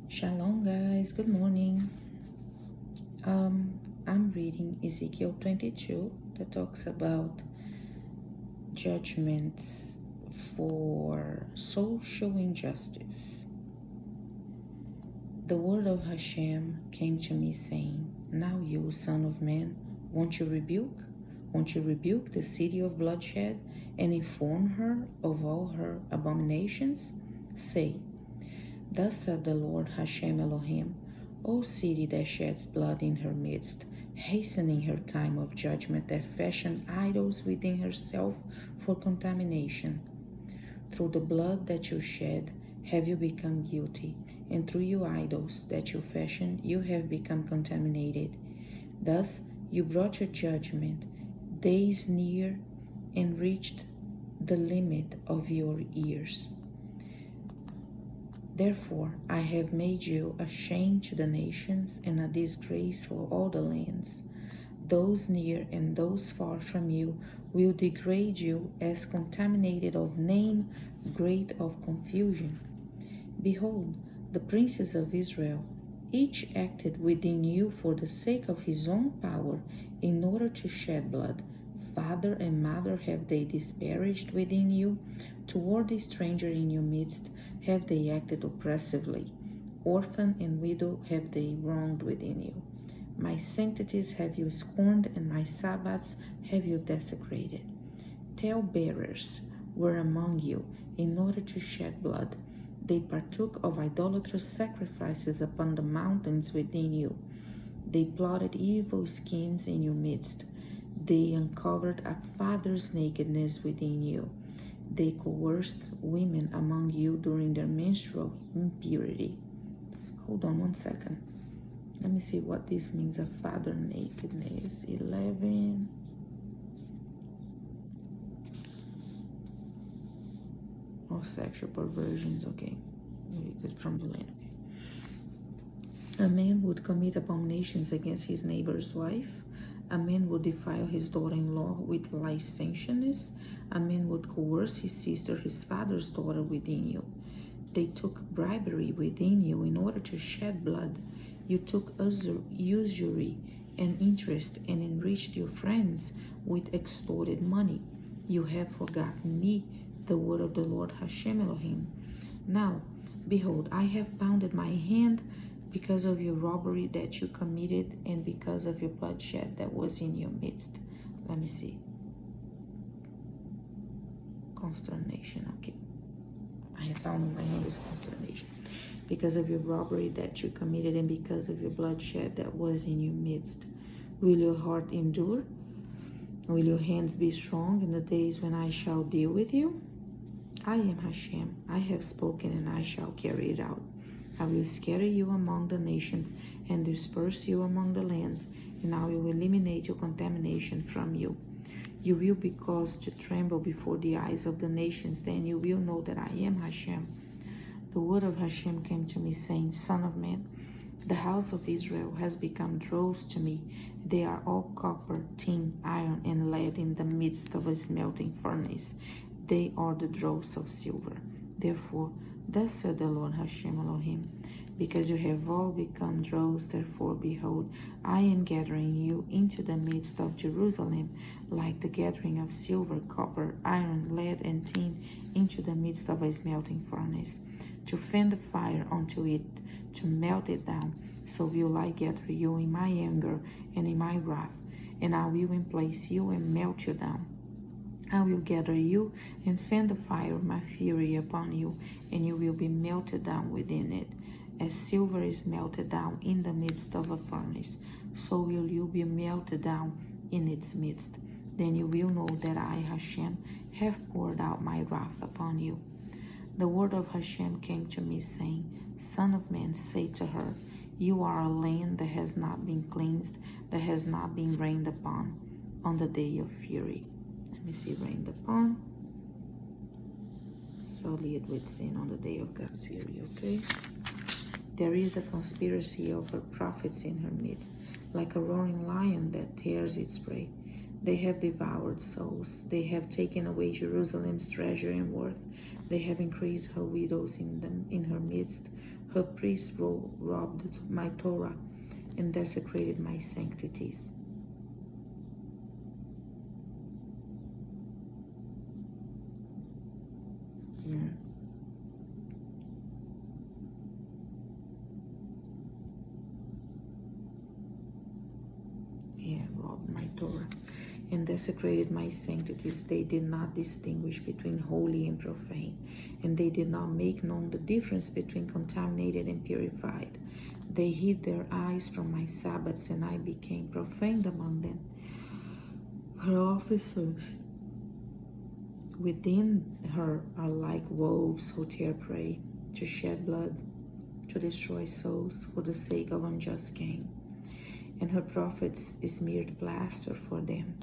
Shalom, guys. Good morning. I'm reading Ezekiel 22 that talks about judgments for social injustice. The word of Hashem came to me, saying, "Now you, son of man, won't you rebuke? Won't you rebuke the city of bloodshed and inform her of all her abominations? Say, Thus said the Lord Hashem Elohim, O city that sheds blood in her midst, hastening her time of judgment, that fashioned idols within herself for contamination. Through the blood that you shed have you become guilty, and through your idols that you fashioned you have become contaminated. Thus you brought your judgment, days near, and reached the limit of your years. Therefore, I have made you a shame to the nations and a disgrace for all the lands. Those near and those far from you will degrade you as contaminated of name, great of confusion. Behold, the princes of Israel, each acted within you for the sake of his own power, in order to shed blood. Father and mother have they disparaged within you. Toward the stranger in your midst have they acted oppressively. Orphan and widow have they wronged within you. My sanctities have you scorned, and my Sabbaths have you desecrated. Talebearers were among you in order to shed blood. They partook of idolatrous sacrifices upon the mountains within you. They plotted evil schemes in your midst. They uncovered a father's nakedness within you. They coerced women among you during their menstrual impurity. Hold on one second. Let me see what this means, a father nakedness. 11. Or sexual perversions, okay. From the land, okay. A man would commit abominations against his neighbor's wife. A man would defile his daughter-in-law with licentiousness. A man would coerce his sister, his father's daughter, within you. They took bribery within you in order to shed blood. You took usury and interest and enriched your friends with extorted money. You have forgotten me, the word of the Lord Hashem Elohim. Now, behold, I have bounded my hand because of your robbery that you committed and because of your bloodshed that was in your midst. Let me see. Consternation, okay. I have bounded my hand is consternation. Because of your robbery that you committed and because of your bloodshed that was in your midst. Will your heart endure? Will your hands be strong in the days when I shall deal with you? I am Hashem. I have spoken and I shall carry it out. I will scatter you among the nations and disperse you among the lands, and I will eliminate your contamination from you. You will be caused to tremble before the eyes of the nations. Then you will know that I am Hashem. The word of Hashem came to me, saying, Son of man, the house of Israel has become dross to me. They are all copper, tin, iron, and lead in the midst of a smelting furnace. They are the dross of silver. Therefore, thus said the Lord Hashem Elohim, because you have all become dross, therefore, behold, I am gathering you into the midst of Jerusalem, like the gathering of silver, copper, iron, lead, and tin into the midst of a smelting furnace, to fan the fire unto it, to melt it down. So will I gather you in my anger and in my wrath, and I will emplace you and melt you down. I will gather you and fan the fire of my fury upon you, and you will be melted down within it. As silver is melted down in the midst of a furnace, so will you be melted down in its midst. Then you will know that I, Hashem, have poured out my wrath upon you. The word of Hashem came to me, saying, Son of man, say to her, You are a land that has not been cleansed, that has not been rained upon on the day of fury. Let me see, rained upon. Sullied with sin on the day of God's fury, okay? There is a conspiracy of her prophets in her midst, like a roaring lion that tears its prey. They have devoured souls. They have taken away Jerusalem's treasure and worth. They have increased her widows in her midst, Her priests robbed my Torah and desecrated my sanctities. Yeah. Robbed my Torah and desecrated my sanctities. They did not distinguish between holy and profane, and they did not make known the difference between contaminated and purified. They hid their eyes from my Sabbaths, and I became profaned among them. Her officers within her are like wolves who tear prey, to shed blood, to destroy souls for the sake of unjust gain. And her prophets is mere plaster for them,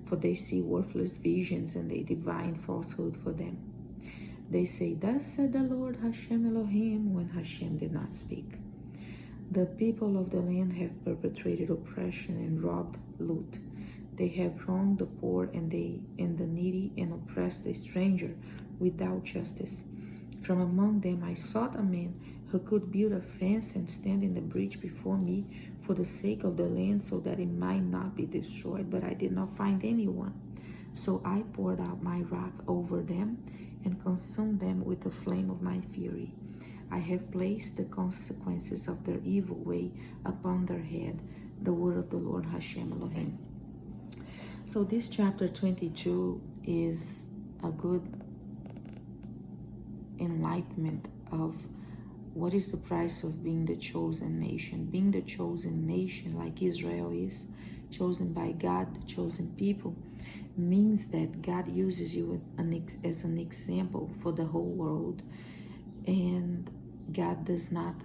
for they see worthless visions and they divine falsehood for them. They say, "Thus said the Lord Hashem Elohim," when Hashem did not speak. The people of the land have perpetrated oppression and robbed loot. They have wronged the poor and the needy, and oppressed the stranger without justice. From among them I sought a man who could build a fence and stand in the breach before me for the sake of the land, so that it might not be destroyed, but I did not find anyone. So I poured out my wrath over them and consumed them with the flame of my fury. I have placed the consequences of their evil way upon their head. The word of the Lord Hashem Elohim. So this chapter 22 is a good enlightenment of what is the price of being the chosen nation. Being the chosen nation, like Israel is, chosen by God, the chosen people, means that God uses you as an example for the whole world. And God does not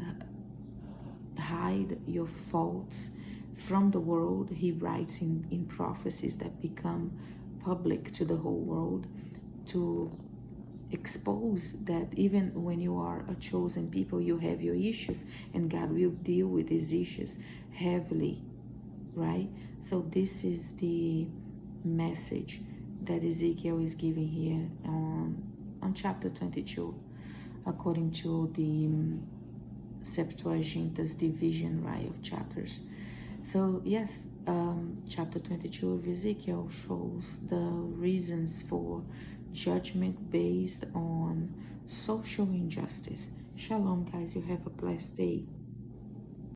hide your faults from the world. He writes in prophecies that become public to the whole world to expose that even when you are a chosen people, you have your issues, and God will deal with these issues heavily, right? So this is the message that Ezekiel is giving here on chapter 22, according to the Septuagint's division, right, of chapters. So yes, chapter 22 of Ezekiel shows the reasons for judgment based on social injustice. Shalom, guys. You have a blessed day.